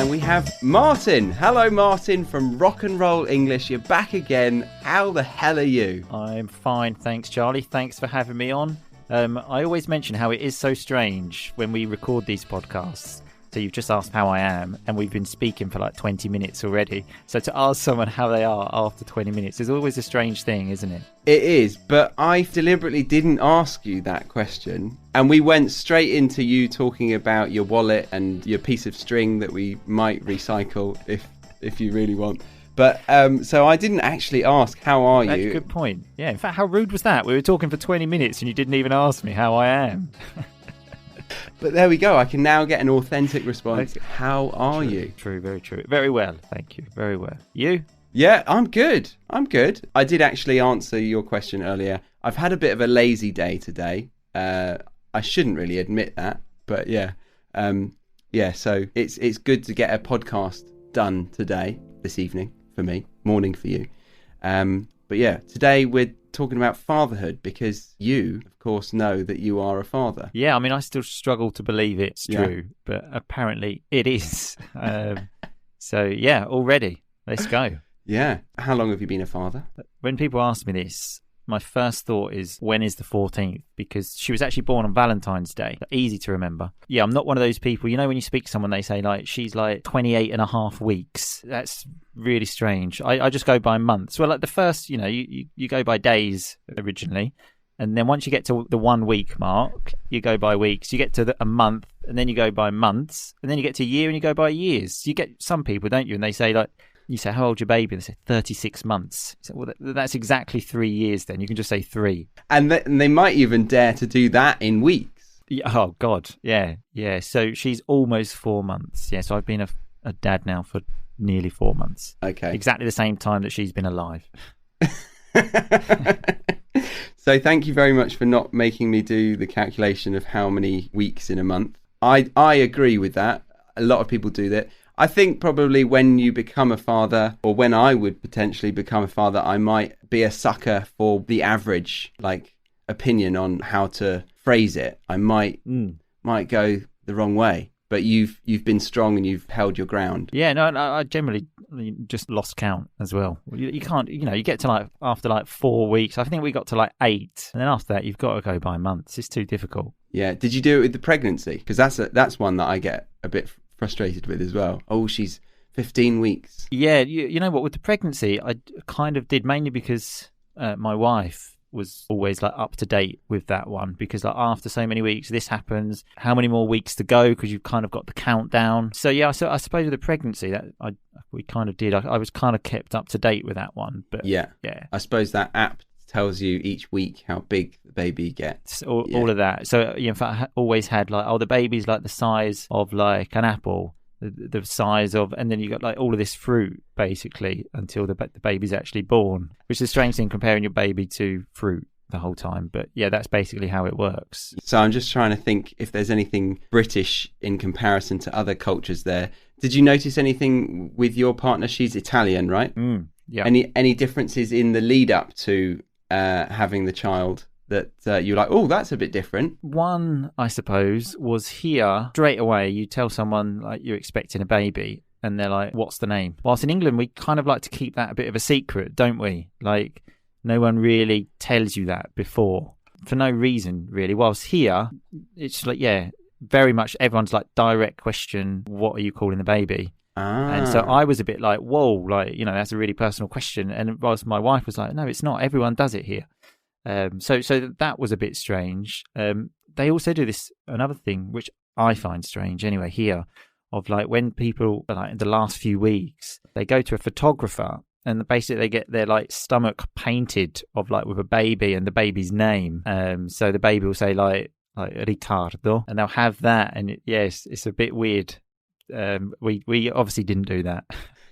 And we have Martin. Hello, Martin from Rock and Roll English. You're back again. How the hell are you? I'm fine, thanks, Charlie. Thanks for having me on. I always mention how it is so strange when we record these podcasts. So you've just asked how I am, and we've been speaking for like 20 minutes already. So to ask someone how they are after 20 minutes is always a strange thing, isn't it? It is, but I deliberately didn't ask you that question. And we went straight into you talking about your wallet and your piece of string that we might recycle if you really want. But so I didn't actually ask, how are you? That's a good point. Yeah, in fact, how rude was that? We were talking for 20 minutes and you didn't even ask me how I am. But there we go. I can now get an authentic response. How are you? True, very true. Very well, thank you. Very well. You? Yeah, I'm good. I did actually answer your question earlier. I've had a bit of a lazy day today. I shouldn't really admit that, but yeah. So it's good to get a podcast done today, this evening for me, morning for you. But yeah, today we're talking about fatherhood because you, of course, know that you are a father. Yeah, I mean, I still struggle to believe it's true, but apparently it is. So yeah, already. Let's go. Yeah. How long have you been a father? When people ask me this, my first thought is, when is the 14th? Because she was actually born on Valentine's Day. Easy to remember. Yeah, I'm not one of those people, you know, when you speak to someone, they say, like, she's like 28 and a half weeks. That's really strange. I just go by months. Well, like the first, you know, you go by days originally. And then once you get to the 1 week mark, you go by weeks. You get to a month, and then you go by months. And then you get to a year, and you go by years. You get some people, don't you? And they say, like, you say, how old's your baby? And they say, 36 months. So, well, that's exactly 3 years then. You can just say 3. And they might even dare to do that in weeks. Yeah, oh, God. Yeah. So she's almost 4 months. Yeah, so I've been a dad now for nearly 4 months. Okay. Exactly the same time that she's been alive. So thank you very much for not making me do the calculation of how many weeks in a month. I agree with that. A lot of people do that. I think probably when you become a father, or when I would potentially become a father, I might be a sucker for the average, like, opinion on how to phrase it. I might go the wrong way, but you've been strong and you've held your ground. Yeah, no, I generally just lost count as well. You can't, you know, you get to like after like 4 weeks. I think we got to like 8, and then after that, you've got to go by months. It's too difficult. Yeah. Did you do it with the pregnancy? Because that's one that I get a bit frustrated with as well. Oh, she's 15 weeks. Yeah, you know what, with the pregnancy I kind of did, mainly because my wife was always like up to date with that one, because like after so many weeks this happens, how many more weeks to go, because you've kind of got the countdown. So yeah, so I suppose with the pregnancy that we kind of did, I was kind of kept up to date with that one. But yeah, I suppose that app tells you each week how big the baby gets. All of that. So in fact, I always had like, the baby's like the size of like an apple, the size of, and then you got like all of this fruit basically until the baby's actually born, which is a strange thing, comparing your baby to fruit the whole time. But yeah, that's basically how it works. So I'm just trying to think if there's anything British in comparison to other cultures there. Did you notice anything with your partner? She's Italian, right? Yeah. Any differences in the lead up to having the child that you're like, oh, that's a bit different? One, I suppose, was here straight away. You tell someone like you're expecting a baby and they're like, what's the name? Whilst in England, we kind of like to keep that a bit of a secret, don't we? Like, no one really tells you that before for no reason, really. Whilst here, it's like, yeah, very much everyone's like direct question, what are you calling the baby? And so I was a bit like, whoa, like, you know, that's a really personal question. And whilst my wife was like, no, it's not. Everyone does it here. So that was a bit strange. They also do this, another thing, which I find strange anyway here, of like when people, like in the last few weeks, they go to a photographer and basically they get their like stomach painted of like with a baby and the baby's name. So the baby will say like Riccardo, and they'll have that. And yes, it's a bit weird. We obviously didn't do that.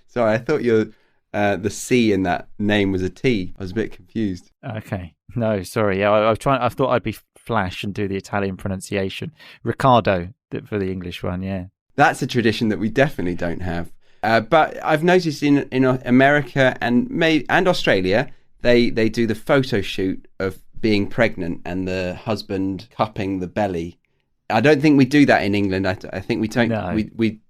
Sorry, I thought the C in that name was a T. I was a bit confused. Okay, no, sorry. Yeah, I thought I'd be flash and do the Italian pronunciation, Riccardo, for the English one. Yeah, that's a tradition that we definitely don't have. But I've noticed in America and Australia, they do the photo shoot of being pregnant and the husband cupping the belly I don't think we do that in England. I think we don't. No.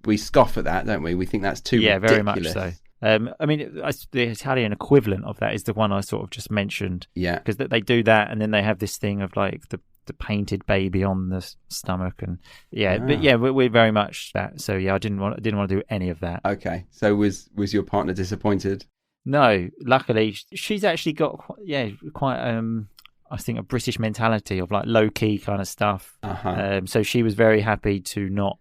We scoff at that, don't we? We think that's too ridiculous. Very much so. I mean, the Italian equivalent of that is the one I sort of just mentioned. Yeah. Because they do that, and then they have this thing of like the painted baby on the stomach, and we're very much that. So yeah, I didn't want to do any of that. Okay. So was your partner disappointed? No, luckily she's actually got quite I think a British mentality of like low key kind of stuff. So she was very happy to not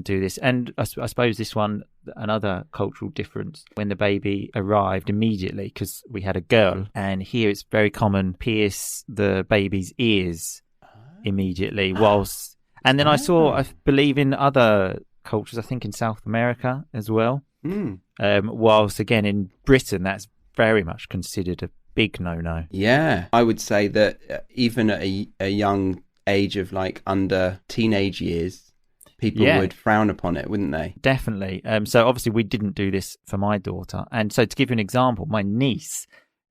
do this. And I suppose this one, another cultural difference, when the baby arrived immediately, because we had a girl, and here it's very common, pierce the baby's ears immediately whilst, and then I believe in other cultures, I think in South America as well, whilst again in Britain that's very much considered a big no-no. Yeah, I would say that even at a young age of like under teenage years, people would frown upon it, wouldn't they? Definitely. So obviously we didn't do this for my daughter. And so to give you an example, my niece,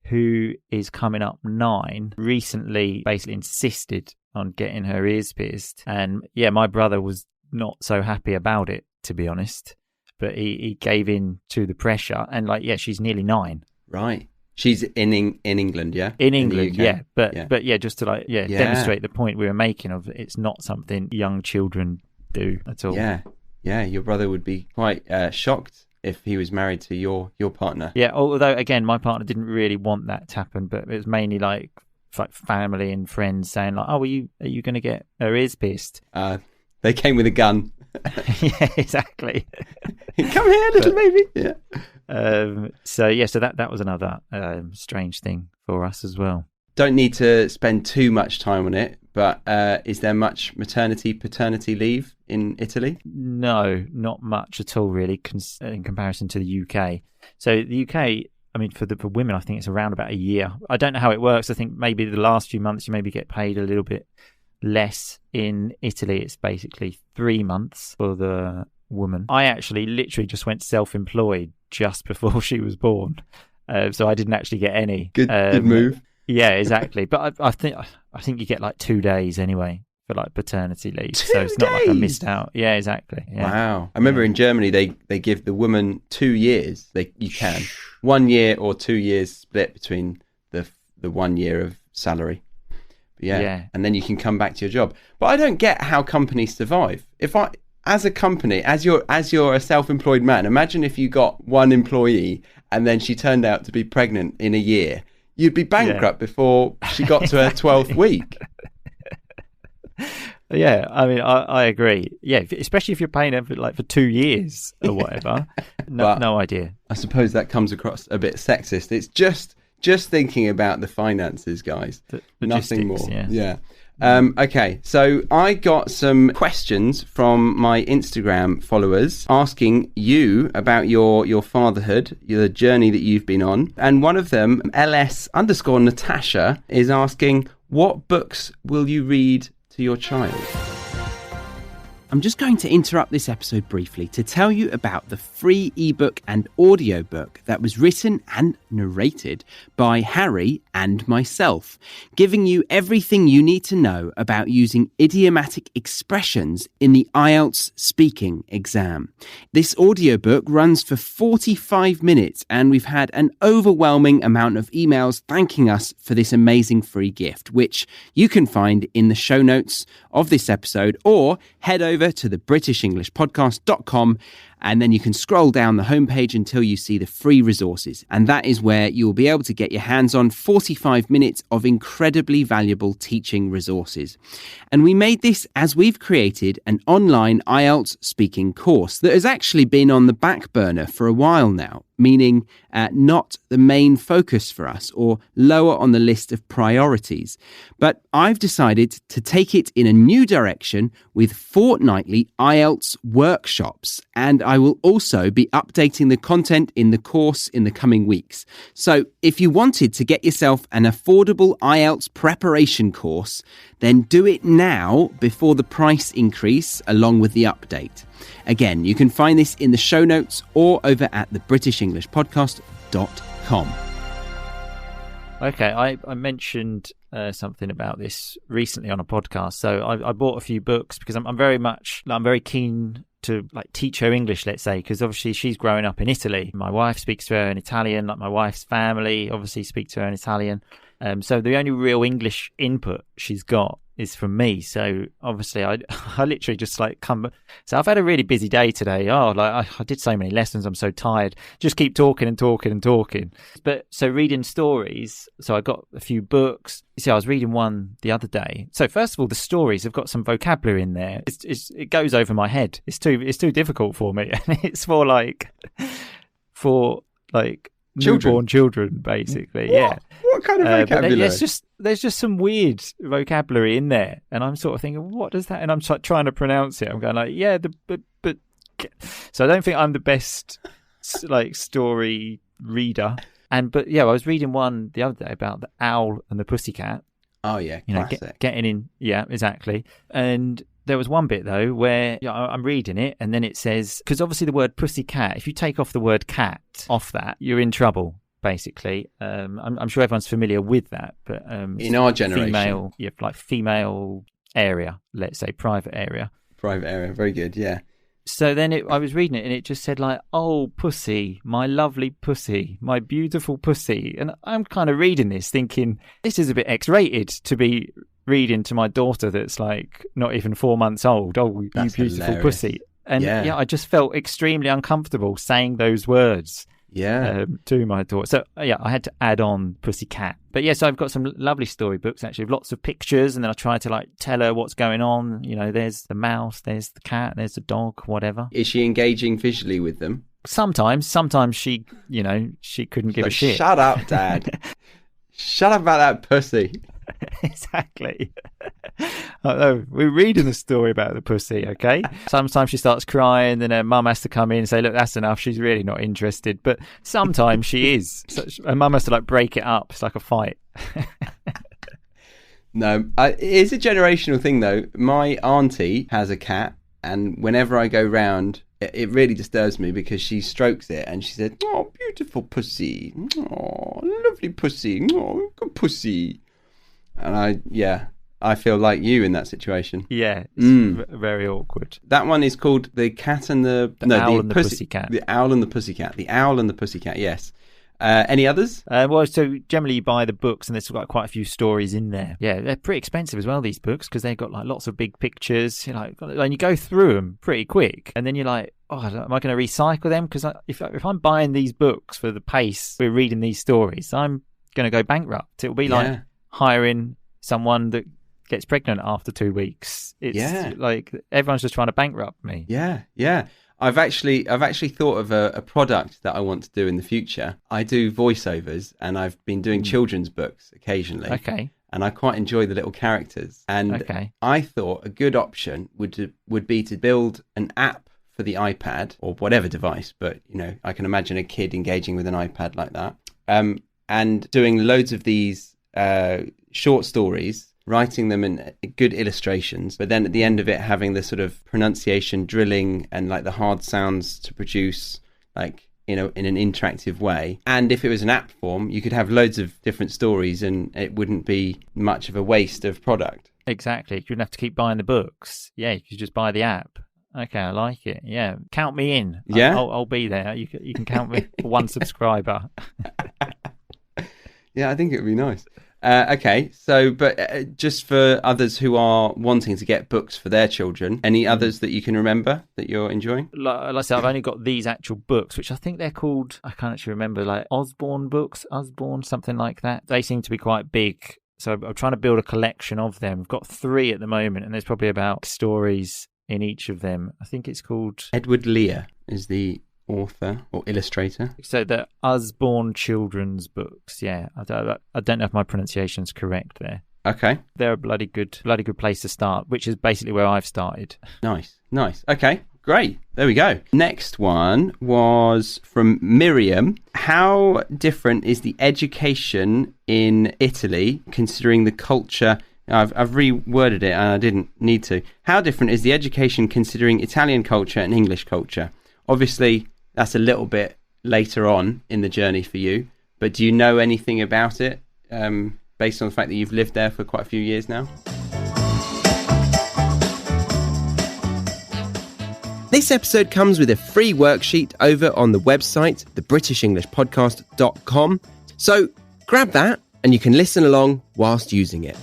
who is coming up 9, recently basically insisted on getting her ears pierced. And yeah, my brother was not so happy about it, to be honest. But he gave in to the pressure. And like, yeah, she's nearly 9. Right. She's in England, yeah? In England, yeah. But yeah, just to demonstrate the point we were making of it's not something young children do at all. Yeah. Your brother would be quite shocked if he was married to your partner. Yeah, although again, my partner didn't really want that to happen, but it was mainly like family and friends saying like, "Oh, are you going to get her ears pierced?" They came with a gun. Yeah, exactly. Come here, little baby. Yeah. So that was another strange thing for us as well. Don't need to spend too much time on it, but is there much paternity leave in Italy? No, not much at all, really, in comparison to the UK. So the UK, I mean, for women, I think it's around about a year. I don't know how it works. I think maybe the last few months you maybe get paid a little bit less. In Italy, it's basically 3 months for the woman. I actually literally just went self-employed just before she was born, so I didn't actually get any. Good move. Yeah, exactly. But I think you get like 2 days anyway for like paternity leave. So it's not like I missed out. Yeah, exactly. Yeah. Wow. I remember in Germany they give the woman 2 years. You can 1 year or 2 years split between the 1 year of salary. Yeah. And then you can come back to your job. But I don't get how companies survive. As a company, as you're a self-employed man, imagine if you got one employee and then she turned out to be pregnant in a year. You'd be bankrupt before she got to her 12th week. Yeah, I mean, I agree. Yeah, especially if you're paying her for 2 years or whatever. No idea. I suppose that comes across a bit sexist. It's just thinking about the finances, guys. Nothing more. Yeah. Okay, so I got some questions from my Instagram followers asking you about your fatherhood, the journey that you've been on. And one of them, LS_Natasha, is asking, what books will you read to your child? I'm just going to interrupt this episode briefly to tell you about the free ebook and audiobook that was written and narrated by Harry and myself, giving you everything you need to know about using idiomatic expressions in the IELTS speaking exam. This audiobook runs for 45 minutes and we've had an overwhelming amount of emails thanking us for this amazing free gift, which you can find in the show notes of this episode, or head over to the BritishEnglishPodcast.com and then you can scroll down the homepage until you see the free resources. And that is where you will be able to get your hands on 45 minutes of incredibly valuable teaching resources. And we made this as we've created an online IELTS speaking course that has actually been on the back burner for a while now, meaning not the main focus for us or lower on the list of priorities. But I've decided to take it in a new direction with fortnightly IELTS workshops, and I will also be updating the content in the course in the coming weeks. So if you wanted to get yourself an affordable IELTS preparation course, then do it now before the price increase along with the update. Again, you can find this in the show notes or over at the BritishEnglishPodcast.com. Okay, I mentioned something about this recently on a podcast. So I bought a few books because I'm very keen to like teach her English, let's say, because obviously she's growing up in Italy. My wife speaks to her in Italian, like my wife's family obviously speak to her in Italian. So the only real English input she's got is from me. So obviously I literally just like come. So I've had a really busy day today. I did so many lessons. I'm so tired. Just keep talking and talking and talking. But so reading stories. So I got a few books. You see, I was reading one the other day. So first of all, the stories have got some vocabulary in there. It goes over my head. It's too difficult for me. And it's for newborn children, basically. What? What kind of vocabulary? There's just some weird vocabulary in there, and I'm sort of thinking, what does that? And I'm trying to pronounce it. I'm going like, yeah, but. So I don't think I'm the best like story reader. But I was reading one the other day about the owl and the pussycat. Oh yeah, classic. Getting in, yeah, exactly. And there was one bit though where I'm reading it, and then it says, because obviously the word pussycat, if you take off the word cat off that, you're in trouble. Basically, I'm sure everyone's familiar with that, but in our generation, female area, let's say private area, very good, yeah. So then I was reading it, and it just said like, "Oh, pussy, my lovely pussy, my beautiful pussy," and I'm kind of reading this thinking this is a bit X-rated to be reading to my daughter that's like not even 4 months old. Oh, that's you beautiful hilarious. Pussy, and I just felt extremely uncomfortable saying those words. To my daughter. So I had to add on pussycat. But so I've got some lovely storybooks actually with lots of pictures, and then I try to like tell her what's going on. There's the mouse, there's the cat, there's the dog, whatever. Is she engaging visually with them? Sometimes she she couldn't give a shit. Shut up, Dad. Shut up about that pussy. Exactly. We're reading a story about the pussy, okay? Sometimes she starts crying, then her mum has to come in and say, look, that's enough. She's really not interested. But sometimes she is. So her mum has to like break it up. It's like a fight. No, it's a generational thing though. My auntie has a cat, and whenever I go round, it really disturbs me because she strokes it and she said, "Oh, beautiful pussy. Oh, lovely pussy. Oh, good pussy." And I feel like you in that situation. Yeah, it's very awkward. That one is called The Cat and the Owl and the Pussycat. The Owl and the Pussycat. The Owl and the Pussycat, yes. Any others? So generally you buy the books, and there's got quite a few stories in there. Yeah, they're pretty expensive as well, these books, because they've got like lots of big pictures. And you go through them pretty quick, and then you're like, oh, am I going to recycle them? Because if I'm buying these books for the pace we're reading these stories, I'm going to go bankrupt. It'll be like hiring someone that gets pregnant after 2 weeks. It's like everyone's just trying to bankrupt me. Yeah. I've actually thought of a product that I want to do in the future. I do voiceovers, and I've been doing children's books occasionally. Okay. And I quite enjoy the little characters. And I thought a good option would be to build an app for the iPad or whatever device. But, I can imagine a kid engaging with an iPad like that. And doing loads of these short stories, writing them in good illustrations, but then at the end of it having the sort of pronunciation drilling and like the hard sounds to produce like in an interactive way. And if it was an app form, you could have loads of different stories and it wouldn't be much of a waste of product. Exactly. You wouldn't have to keep buying the books. Yeah, you could just buy the app. Okay, I like it. Yeah, count me in. Yeah, I'll be there. You can count me for one subscriber. Yeah, I think it would be nice. Okay, so, but just for others who are wanting to get books for their children, any others that you can remember that you're enjoying? Like I said, I've only got these actual books, which I think they're called, I can't actually remember, like Osborne books, something like that. They seem to be quite big. So I'm trying to build a collection of them. I've got 3 at the moment, and there's probably about stories in each of them. I think it's called... Edward Lear is the author or illustrator. So the Usborne children's books. Yeah, I don't know if my pronunciation's correct there. Okay. They're a bloody good place to start, which is basically where I've started. Nice. Okay, great. There we go. Next one was from Miriam. How different is the education in Italy, considering the culture? I've reworded it and I didn't need to. How different is the education considering Italian culture and English culture? Obviously, that's a little bit later on in the journey for you, but do you know anything about it? based on the fact that you've lived there for quite a few years now? This episode comes with a free worksheet over on the website, thebritishenglishpodcast.com. So grab that and you can listen along whilst using it.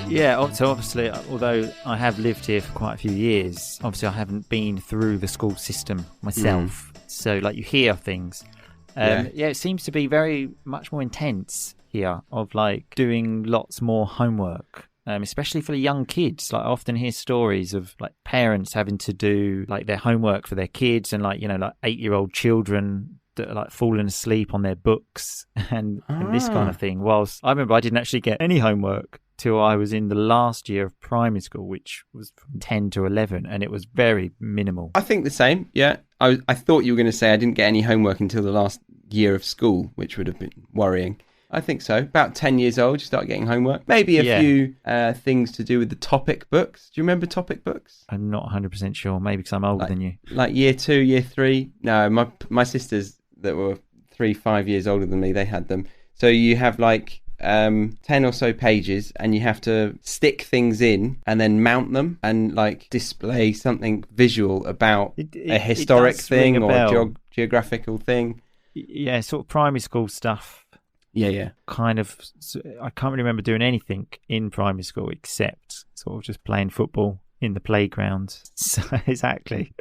Yeah, so obviously, although I have lived here for quite a few years, obviously I haven't been through the school system myself. So, like, you hear things. It seems to be very much more intense here, of like doing lots more homework, especially for the young kids. Like, I often hear stories of like parents having to do like their homework for their kids, and like 8-year-old children that are like falling asleep on their books and this kind of thing. Whilst I remember I didn't actually get any homework till I was in the last year of primary school, which was from 10 to 11, and it was very minimal. I think the same, yeah. I thought you were going to say I didn't get any homework until the last year of school, which would have been worrying. I think so. About 10 years old, you start getting homework. Maybe a few things to do with the topic books. Do you remember topic books? I'm not 100% sure, maybe because I'm older than you. Like year 2, year 3? No, my sisters that were 3-5 years older than me, they had them. So you have like 10 or so pages, and you have to stick things in and then mount them and like display something visual about a historic thing or geographical thing. Yeah, sort of primary school stuff. Yeah. Kind of, I can't really remember doing anything in primary school except sort of just playing football in the playground. So, exactly.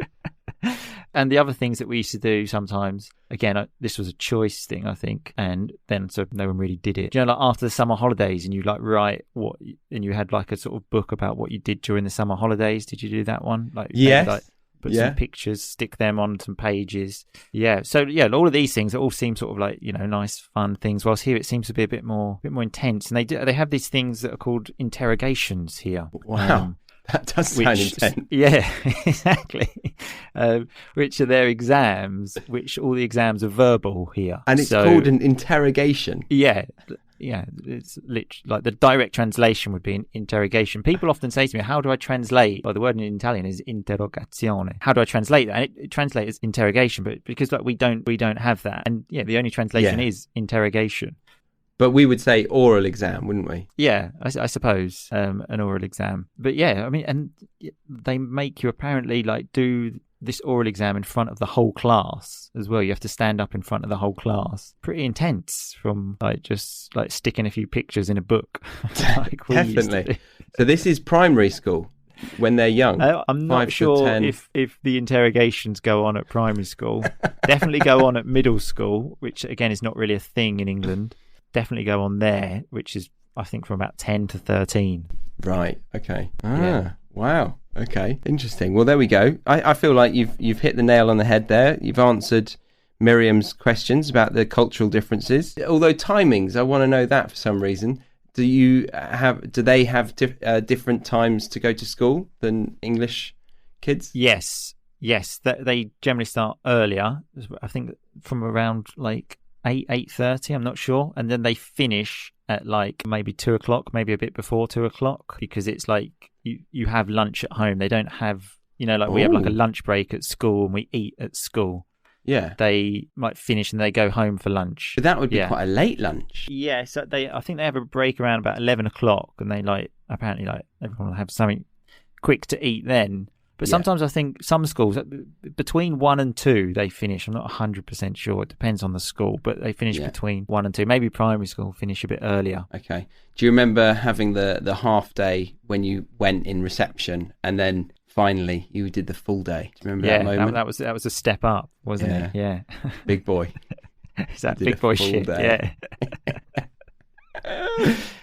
And the other things that we used to do sometimes, again, this was a choice thing, I think, and then so no one really did it. You know, like after the summer holidays, and you like write and you had like a sort of book about what you did during the summer holidays. Did you do that one? Like, yes. Like, put some pictures, stick them on some pages. Yeah. So yeah, all of these things all seem sort of like, nice, fun things. Whilst here it seems to be a bit more intense. And they have these things that are called interrogations here. Wow. That does sound intense. Yeah, exactly. Which are their exams, which all the exams are verbal here. And it's called an interrogation. Yeah. It's literally like the direct translation would be an interrogation. People often say to me, how do I translate? Well, the word in Italian is interrogazione. How do I translate that? And it translates as interrogation, but because like we don't have that. And yeah, the only translation is interrogation. But we would say oral exam, wouldn't we? Yeah, I suppose, an oral exam. But yeah, I mean, and they make you apparently like do this oral exam in front of the whole class as well. You have to stand up in front of the whole class. Pretty intense, from like just like sticking a few pictures in a book. Like Definitely. So this is primary school when they're young. I'm not sure if the interrogations go on at primary school. Definitely go on at middle school, which again is not really a thing in England. Definitely go on there, which is I think from about 10 to 13. Right. Okay. Wow. Okay. Interesting. Well, there we go. I feel like you've hit the nail on the head there. You've answered Miriam's questions about the cultural differences. Although timings, I want to know that for some reason. Do they have different times to go to school than English kids? Yes. They generally start earlier. I think from around like 8:30, I'm not sure, and then they finish at like maybe 2:00, maybe a bit before 2:00, because it's like you have lunch at home. They don't have, like we have like a lunch break at school and we eat at school. Yeah, they might finish and they go home for lunch. But that would be quite a late lunch. Yeah, so I think they have a break around about 11:00, and they apparently everyone will have something quick to eat then. But sometimes I think some schools, between 1 and 2, they finish. I'm not 100% sure. It depends on the school, but they finish between 1 and 2. Maybe primary school finish a bit earlier. Okay. Do you remember having the half day when you went in reception and then finally you did the full day? Do you remember that moment? That was a step up, wasn't it? Yeah. Big boy. Is that big boy shit? Day. Yeah.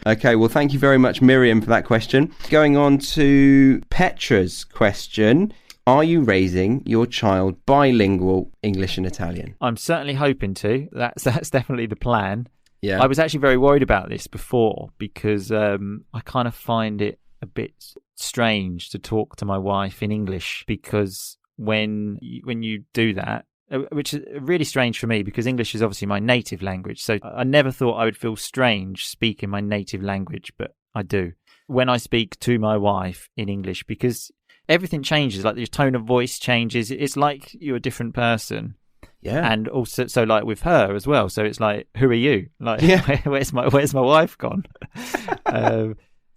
Okay, well, thank you very much, Miriam, for that question. Going on to Petra's question. Are you raising your child bilingual English and Italian? I'm certainly hoping to. That's definitely the plan. Yeah. I was actually very worried about this before because I kind of find it a bit strange to talk to my wife in English, because when you do that, which is really strange for me because English is obviously my native language. So I never thought I would feel strange speaking my native language, but I do. When I speak to my wife in English, because everything changes, like your tone of voice changes. It's like you're a different person. Yeah. And also, so like with her as well. So it's like, who are you? Like, Yeah. where's my wife gone?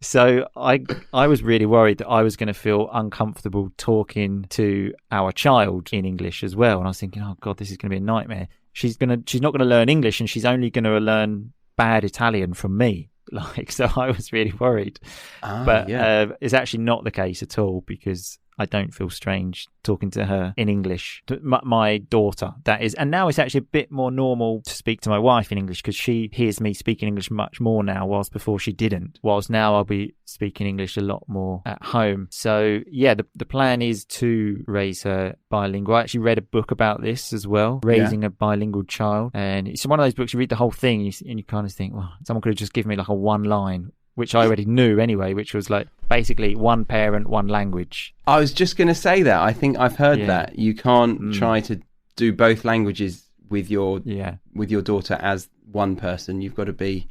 So I was really worried that I was going to feel uncomfortable talking to our child in English as well. And I was thinking, oh God, this is going to be a nightmare. She's not going to learn English, and she's only going to learn bad Italian from me. Like, so I was really worried. But it's actually not the case at all, because I don't feel strange talking to her in English. My daughter, that is. And now it's actually a bit more normal to speak to my wife in English, because she hears me speaking English much more now, whilst before she didn't. Whilst now I'll be speaking English a lot more at home. So yeah, the plan is to raise her bilingual. I actually read a book about this as well, raising a bilingual child. And it's one of those books, you read the whole thing and you kind of think, well, someone could have just given me like a one line, which I already knew anyway, which was like basically one parent, one language. I was just going to say that. I think I've heard that you can't try to do both languages with your daughter as one person. You've got to be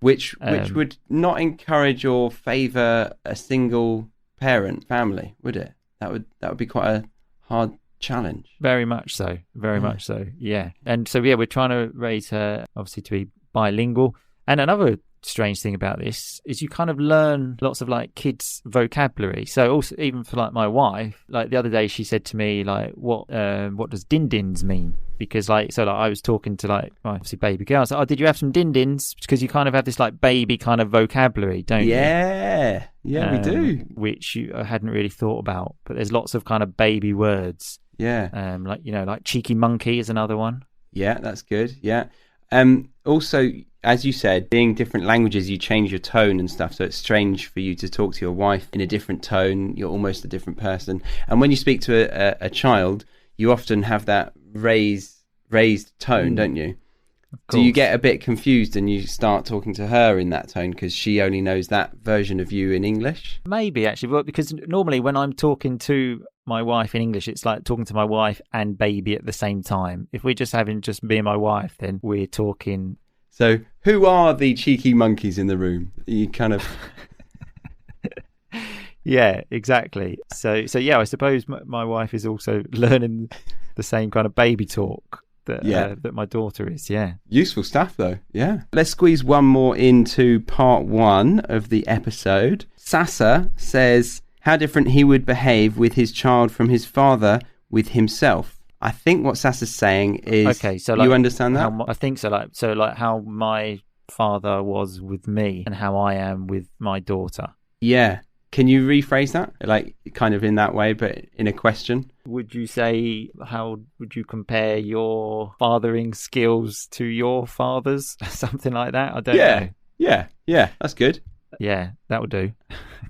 which would not encourage or favour a single parent family, would it? That would be quite a hard challenge. Very much so. Very much so. Yeah. And so we're trying to raise her obviously to be bilingual. And another strange thing about this is you kind of learn lots of like kids vocabulary. So also, even for like my wife, like the other day she said to me like, what does din-dins mean? Because like, so like I was talking to like obviously baby girl. I was like, oh, did you have some din-dins? Because you kind of have this like baby kind of vocabulary, don't you? Yeah, we do. Which I hadn't really thought about, but there's lots of kind of baby words. Yeah. Like, you know, like cheeky monkey is another one. Yeah, that's good. Yeah. Also, as you said, being different languages, you change your tone and stuff. So it's strange for you to talk to your wife in a different tone. You're almost a different person. And when you speak to a child, you often have that raised tone, don't you? Do you get a bit confused and you start talking to her in that tone because she only knows that version of you in English? Maybe, actually. Well, because normally when I'm talking to my wife in English, it's like talking to my wife and baby at the same time. If we're just having just me and my wife, then we're talking. So who are the cheeky monkeys in the room? You kind of... Yeah, exactly. So yeah, I suppose my wife is also learning the same kind of baby talk that my daughter is. Yeah. Useful stuff though. Yeah. Let's squeeze one more into part 1 of the episode. Sasa says how different he would behave with his child from his father with himself. I think what Sasa's saying is, okay, so like, you understand that? I think so. Like how my father was with me and how I am with my daughter. Yeah. Can you rephrase that? Like kind of in that way, but in a question? Would you say, how would you compare your fathering skills to your father's? Something like that? I don't know. Yeah. That's good. Yeah, that would do.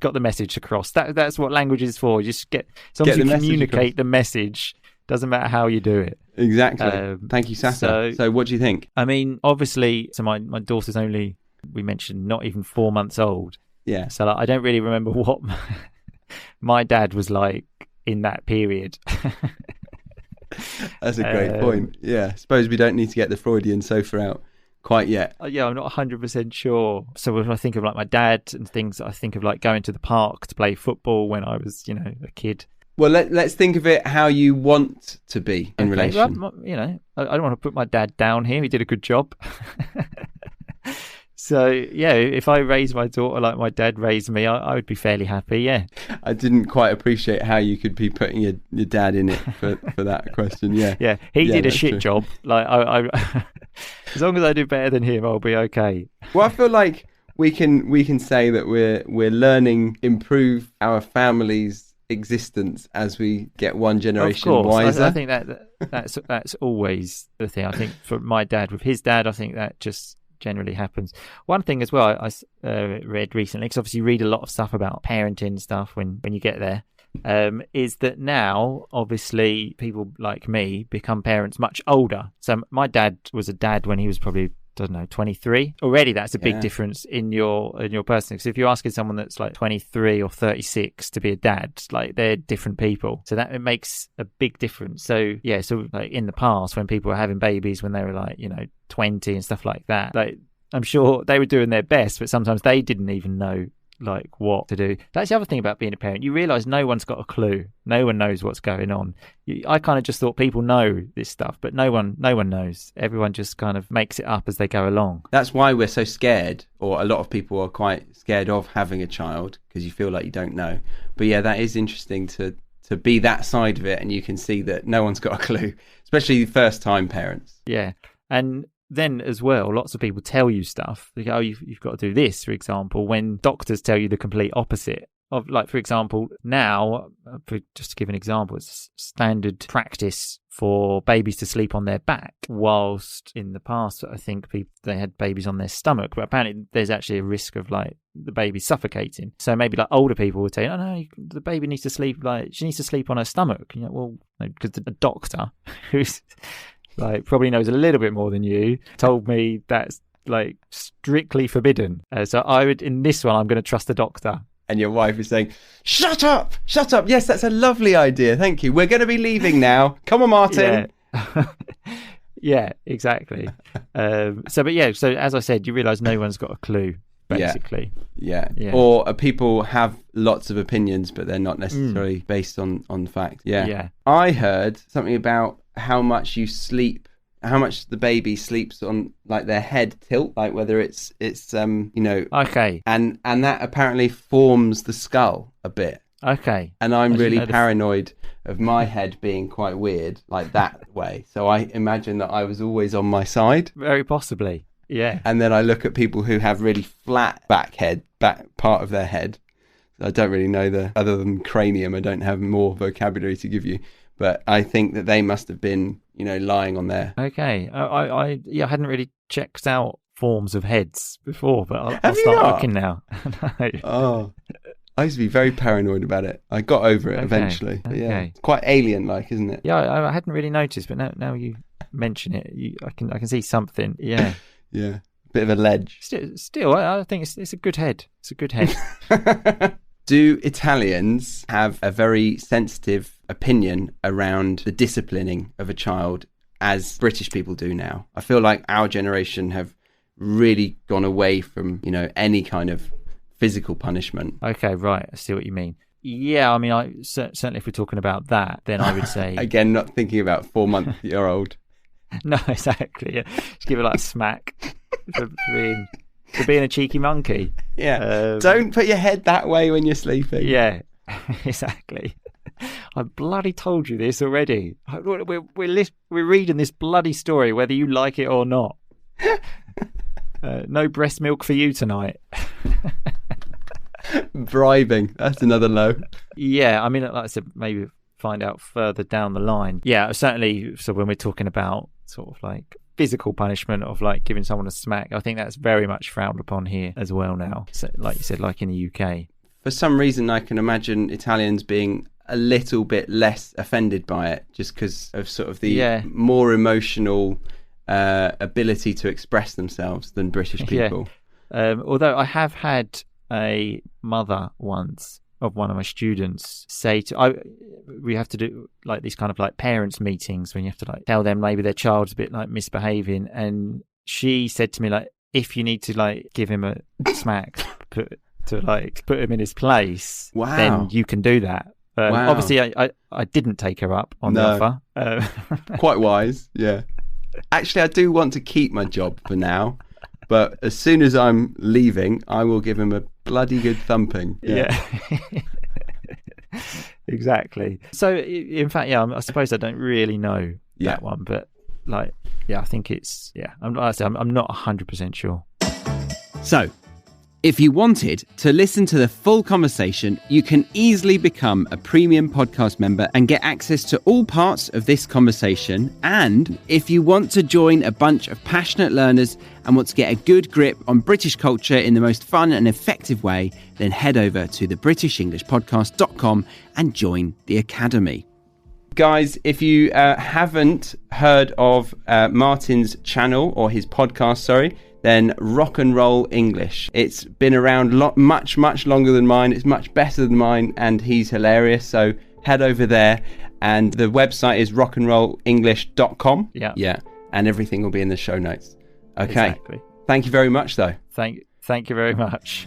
Got the message across. That's what language is for. Just as long as you communicate the message, doesn't matter how you do it. Exactly. Thank you, Sasa. So what do you think? I mean, obviously, so my daughter's only, we mentioned, not even 4 months old. Yeah. So like, I don't really remember what my dad was like in that period. That's a great point. Yeah. Suppose we don't need to get the Freudian sofa out quite yet. Yeah, I'm not 100% sure. So when I think of like my dad and things, I think of like going to the park to play football when I was, a kid. Well, let's think of it how you want to be in relation. Well, I don't want to put my dad down here. He did a good job. So, yeah, if I raised my daughter like my dad raised me, I would be fairly happy, yeah. I didn't quite appreciate how you could be putting your dad in it for that question, yeah. Yeah, he did a shit job. Like, I as long as I do better than him, I'll be okay. Well, I feel like we can say that we're learning, improve our family's existence as we get one generation wiser. I think that's always the thing. I think for my dad with his dad, I think that just generally happens. One thing as well I read recently, because obviously you read a lot of stuff about parenting stuff when you get there, is that now obviously people like me become parents much older. So my dad was a dad when he was probably, I don't know, 23. Already that's a big difference in your person. Because if you're asking someone that's like 23 or 36 to be a dad, like they're different people. So that it makes a big difference. So yeah, so like in the past when people were having babies when they were like, 20 and stuff like that, like I'm sure they were doing their best, but sometimes they didn't even know like what to do. That's the other thing about being a parent. You realise no one's got a clue. No one knows what's going on. I kind of just thought people know this stuff, but no one knows. Everyone just kind of makes it up as they go along. That's why we're so scared, or a lot of people are quite scared of having a child, because you feel like you don't know. But yeah, that is interesting to be that side of it, and you can see that no one's got a clue, especially first time parents. Yeah. And then as well, lots of people tell you stuff. They go, oh, you've got to do this, for example, when doctors tell you the complete opposite. Of, like, for example, now, just to give an example, it's standard practice for babies to sleep on their back, whilst in the past, I think they had babies on their stomach. But apparently there's actually a risk of, like, the baby suffocating. So maybe, like, older people would say, oh, no, the baby needs to sleep, like, she needs to sleep on her stomach. You know, well, because the doctor, who's, like, probably knows a little bit more than you, told me that's, like, strictly forbidden. So I would, in this one, I'm going to trust the doctor. And your wife is saying, shut up. Yes, that's a lovely idea. Thank you. We're going to be leaving now. Come on, Martin. Yeah, yeah, exactly. So as I said, you realise no one's got a clue, basically. Yeah. Or people have lots of opinions, but they're not necessarily based on fact. Yeah. I heard something about how much the baby sleeps on, like, their head tilt, like whether it's okay, and that apparently forms the skull a bit. Okay. And I'm really paranoid of my head being quite weird like that way, so I imagine that I was always on my side. Very possibly. Yeah. And then I look at people who have really flat back part of their head. I don't really know other than cranium, I don't have more vocabulary to give you, but I think that they must have been, lying on there. Okay. I hadn't really checked out forms of heads before, but I'll start looking now. No. Oh, I used to be very paranoid about it. I got over it eventually. But yeah, it's quite alien-like, isn't it? Yeah, I hadn't really noticed, but now you mention it, I can see something. Yeah. Yeah, bit of a ledge. Still, I think it's a good head. It's a good head. Do Italians have a very sensitive opinion around the disciplining of a child as British people do now? I feel like our generation have really gone away from, any kind of physical punishment. Okay, right. I see what you mean. Yeah, I mean, certainly if we're talking about that, then I would say... Again, not thinking about 4-month-year-old. No, exactly. Yeah. Just give it like a smack for being a cheeky monkey. Yeah. Don't put your head that way when you're sleeping. Yeah, exactly. I bloody told you this already. We're reading this bloody story, whether you like it or not. No breast milk for you tonight. Bribing. That's another low. Yeah, I mean, like I said, maybe find out further down the line. Yeah, certainly. So when we're talking about sort of like physical punishment of like giving someone a smack, I think that's very much frowned upon here as well now. So, like you said, like in the UK. For some reason, I can imagine Italians being a little bit less offended by it, just because of sort of the more emotional ability to express themselves than British people. Yeah. Although I have had a mother once of one of my students say we have to do like these kind of like parents meetings when you have to like tell them maybe their child's a bit like misbehaving, and she said to me, like, if you need to like give him a smack to like put him in his place, then you can do that. Obviously I didn't take her up on the offer. Quite wise. Yeah, actually I do want to keep my job for now, but as soon as I'm leaving I will give him a bloody good thumping. Yeah. Exactly. So in fact, I suppose I don't really know that one, but like, I think it's, I'm not 100% sure. So if you wanted to listen to the full conversation, you can easily become a premium podcast member and get access to all parts of this conversation. And if you want to join a bunch of passionate learners and want to get a good grip on British culture in the most fun and effective way, then head over to thebritishenglishpodcast.com and join the Academy. Guys, if you haven't heard of Martin's channel or his podcast, then Rock and Roll English. It's been around much longer than mine. It's much better than mine, and he's hilarious. So head over there, and the website is rockandrollenglish.com. Yeah, and everything will be in the show notes. Okay. Exactly. Thank you very much, though. Thank you very much.